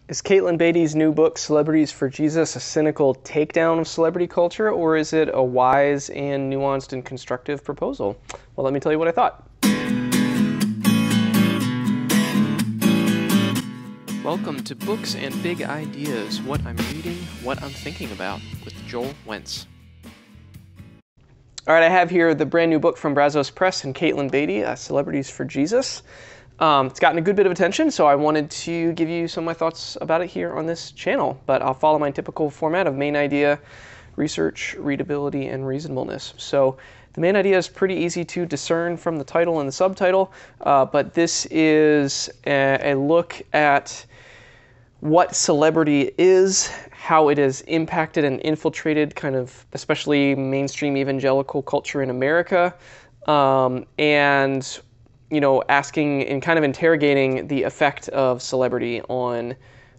Is Katelyn Beaty's new book, Celebrities for Jesus, a cynical takedown of celebrity culture, or is it a wise and nuanced and constructive proposal? Well, let me tell you what I thought. Welcome to Books and Big Ideas, what I'm reading, what I'm thinking about, with Joel Wentz. All right, I have here the brand new book from Brazos Press and Katelyn Beaty, Celebrities for Jesus. It's gotten a good bit of attention, so I wanted to give you some of my thoughts about it here on this channel, but I'll follow my typical format of main idea, research, readability, and reasonableness. So the main idea is pretty easy to discern from the title and the subtitle, but this is a look at what celebrity is, how it has impacted and infiltrated kind of especially mainstream evangelical culture in America, and asking and kind of interrogating the effect of celebrity on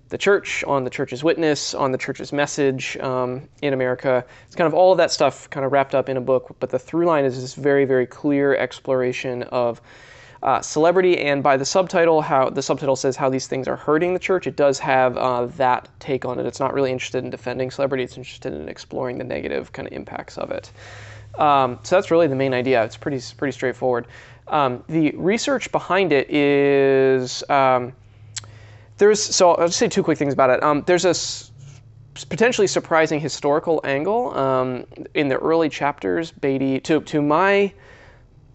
the church, on the church's witness, on the church's message in America. It's kind of all of that stuff kind of wrapped up in a book, but the through line is this very, very clear exploration of celebrity, and by the subtitle, how the subtitle says how these things are hurting the church, it does have that take on it. It's not really interested in defending celebrity, it's interested in exploring the negative kind of impacts of it. So that's really the main idea. It's pretty straightforward. The research behind it is, so I'll just say two quick things about it. There's a potentially surprising historical angle in the early chapters. Beaty, to my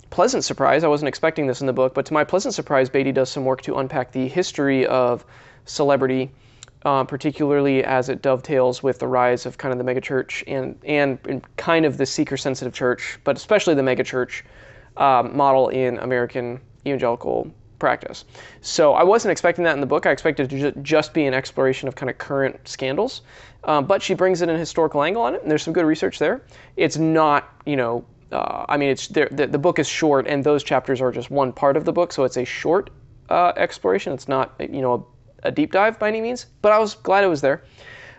pleasant surprise, I wasn't expecting this in the book, but to my pleasant surprise, Beaty does some work to unpack the history of celebrity, particularly as it dovetails with the rise of kind of the megachurch and kind of the seeker-sensitive church, but especially the megachurch model in American evangelical practice. So I wasn't expecting that in the book. I expected it to just be an exploration of kind of current scandals, but she brings in an historical angle on it, and there's some good research there. It's not, the book is short, and those chapters are just one part of the book, so it's a short exploration. It's not, a deep dive by any means, but I was glad it was there.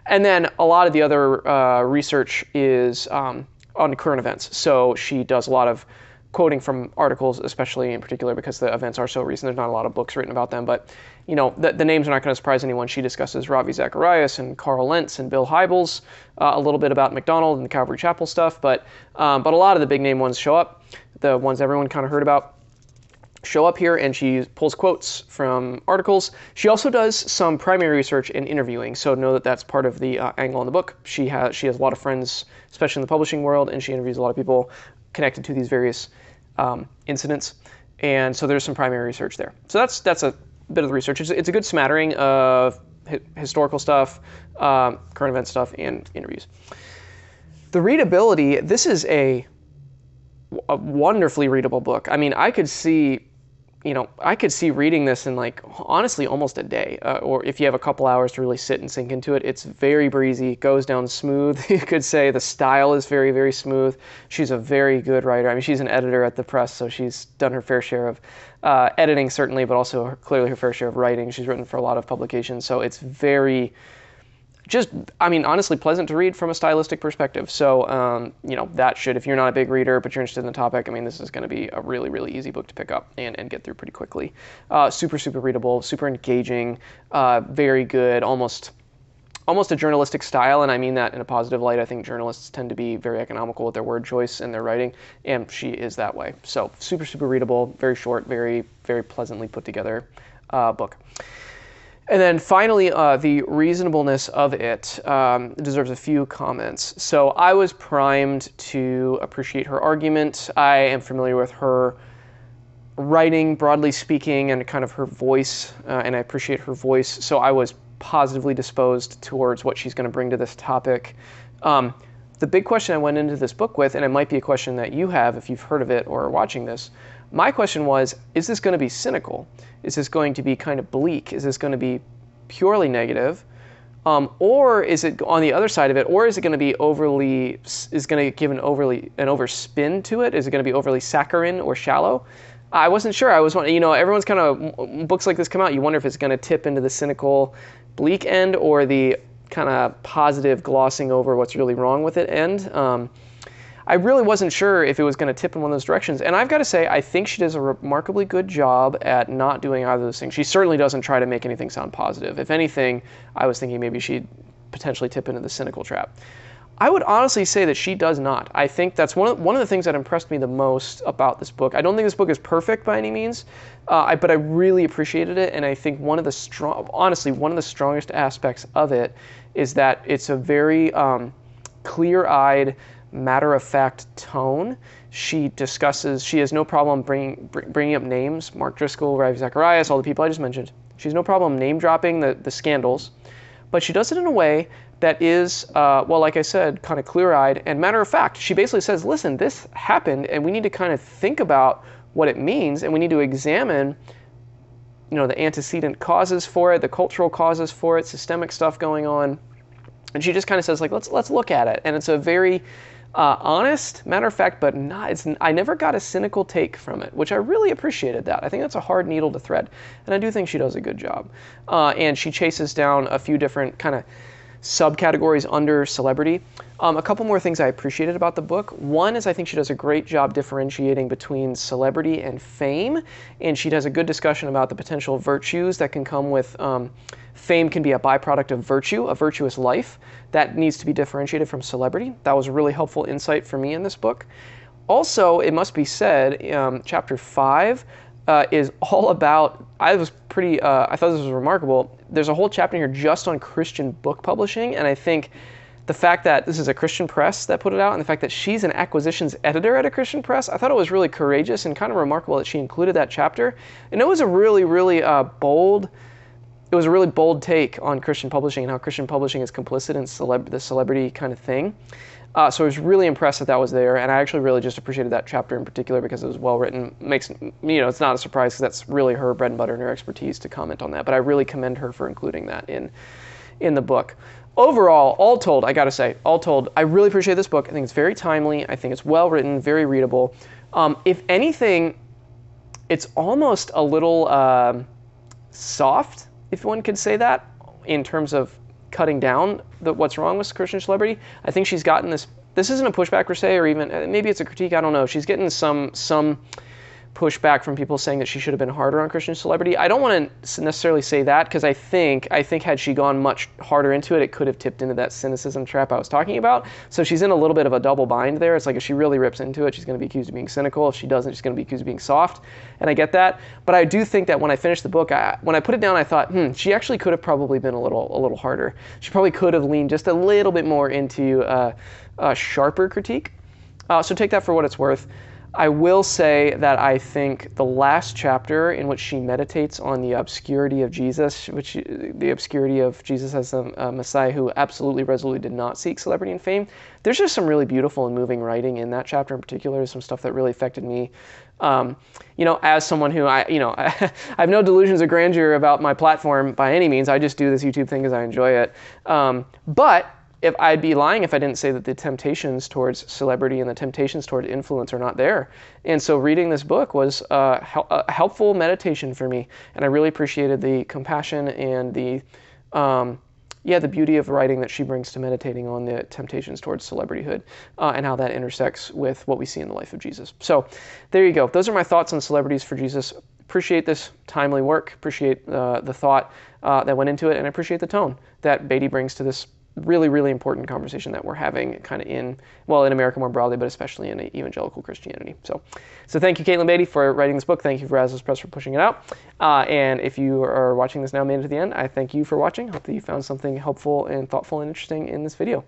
And then a lot of the other research is on current events. So she does a lot of quoting from articles, especially in particular because the events are so recent. There's not a lot of books written about them, but the names are not going to surprise anyone. She discusses Ravi Zacharias and Carl Lentz and Bill Hybels, a little bit about McDonald and the Calvary Chapel stuff, but a lot of the big name ones show up, the ones everyone kind of heard about show up here, and she pulls quotes from articles. She also does some primary research and interviewing, so know that that's part of the angle in the book. She has a lot of friends, especially in the publishing world, and she interviews a lot of people connected to these various incidents, and so there's some primary research there. So that's a bit of the research. It's a good smattering of historical stuff, current event stuff, and interviews. The readability, this is a wonderfully readable book. I mean, I could see reading this in honestly almost a day, or if you have a couple hours to really sit and sink into it. It's very breezy, goes down smooth. You could say the style is very, very smooth. She's a very good writer. I mean, she's an editor at the press, so she's done her fair share of editing, certainly, but also clearly her fair share of writing. She's written for a lot of publications, so it's very honestly pleasant to read from a stylistic perspective. So, that should, if you're not a big reader, but you're interested in the topic, this is going to be a really, really easy book to pick up and get through pretty quickly. Super, super readable, super engaging, very good, almost a journalistic style, and I mean that in a positive light. I think journalists tend to be very economical with their word choice and their writing, and she is that way. So, super, super readable, very short, very, very pleasantly put together book. And then finally, the reasonableness of it deserves a few comments. So I was primed to appreciate her argument. I am familiar with her writing, broadly speaking, and kind of her voice, and I appreciate her voice. So I was positively disposed towards what she's going to bring to this topic. The big question I went into this book with, and it might be a question that you have if you've heard of it or are watching this, my question was, is this going to be cynical? Is this going to be kind of bleak? Is this going to be purely negative? Or is it on the other side of it, or is it going to be going to give an overspin to it? Is it going to be overly saccharine or shallow? I wasn't sure. Everyone's kind of, books like this come out, you wonder if it's going to tip into the cynical, bleak end or the kind of positive glossing over what's really wrong with it end. I really wasn't sure if it was going to tip in one of those directions. And I've got to say, I think she does a remarkably good job at not doing either of those things. She certainly doesn't try to make anything sound positive. If anything, I was thinking maybe she'd potentially tip into the cynical trap. I would honestly say that she does not. I think that's one of the things that impressed me the most about this book. I don't think this book is perfect by any means, but I really appreciated it, and I think one of the strongest aspects of it is that it's a very clear-eyed, matter-of-fact tone. She has no problem bringing up names, Mark Driscoll, Ravi Zacharias, all the people I just mentioned. She has no problem name-dropping the scandals, but she does it in a way that is, well, like I said, kind of clear-eyed and matter-of-fact. She basically says, listen, this happened, and we need to kind of think about what it means, and we need to examine, the antecedent causes for it, the cultural causes for it, systemic stuff going on. And she just kind of says, like, let's look at it. And it's a very honest, matter-of-fact, but I never got a cynical take from it, which I really appreciated that. I think that's a hard needle to thread, and I do think she does a good job. And she chases down a few different kind of subcategories under celebrity. A couple more things I appreciated about the book. One is I think she does a great job differentiating between celebrity and fame, and she does a good discussion about the potential virtues that can come with fame. Can be a byproduct of virtue, a virtuous life that needs to be differentiated from celebrity. That was a really helpful insight for me in this book. Also, it must be said, chapter 5 is all about, I thought this was remarkable. There's a whole chapter here just on Christian book publishing, and I think the fact that this is a Christian press that put it out, and the fact that she's an acquisitions editor at a Christian press, I thought it was really courageous and kind of remarkable that she included that chapter. And it was a really, really bold take on Christian publishing and how Christian publishing is complicit in the celebrity kind of thing. So I was really impressed that was there, and I actually really just appreciated that chapter in particular because it was well written. It's not a surprise because that's really her bread and butter and her expertise to comment on that. But I really commend her for including that in the book. Overall, all told, I really appreciate this book. I think it's very timely. I think it's well written, very readable. If anything, it's almost a little soft, if one could say that, in terms of cutting down what's wrong with Christian celebrity. I think she's gotten this isn't a pushback per se, or even maybe it's a critique, I don't know. She's getting some pushback from people saying that she should have been harder on Christian celebrity. I don't want to necessarily say that, because I think had she gone much harder into it, it could have tipped into that cynicism trap I was talking about. So she's in a little bit of a double bind there. It's like if she really rips into it, she's going to be accused of being cynical. If she doesn't, she's going to be accused of being soft. And I get that. But I do think that when I finished the book, when I put it down, I thought, she actually could have probably been a little harder. She probably could have leaned just a little bit more into a sharper critique. So take that for what it's worth. I will say that I think the last chapter, in which she meditates on the obscurity of Jesus, the obscurity of Jesus as the Messiah who absolutely resolutely did not seek celebrity and fame, there's just some really beautiful and moving writing in that chapter in particular, some stuff that really affected me. As someone who, I have no delusions of grandeur about my platform by any means. I just do this YouTube thing because I enjoy it. But if I'd be lying if I didn't say that the temptations towards celebrity and the temptations towards influence are not there. And so reading this book was a helpful meditation for me, and I really appreciated the compassion and the beauty of writing that she brings to meditating on the temptations towards celebrityhood and how that intersects with what we see in the life of Jesus. So there you go. Those are my thoughts on celebrities for Jesus. Appreciate this timely work, appreciate the thought that went into it, and I appreciate the tone that Beaty brings to this really, really important conversation that we're having kind of in America more broadly, but especially in evangelical Christianity. So thank you, Katelyn Beaty, for writing this book. Thank you, Brazos Press, for pushing it out. And if you are watching this now, made it to the end, I thank you for watching. Hope that you found something helpful and thoughtful and interesting in this video.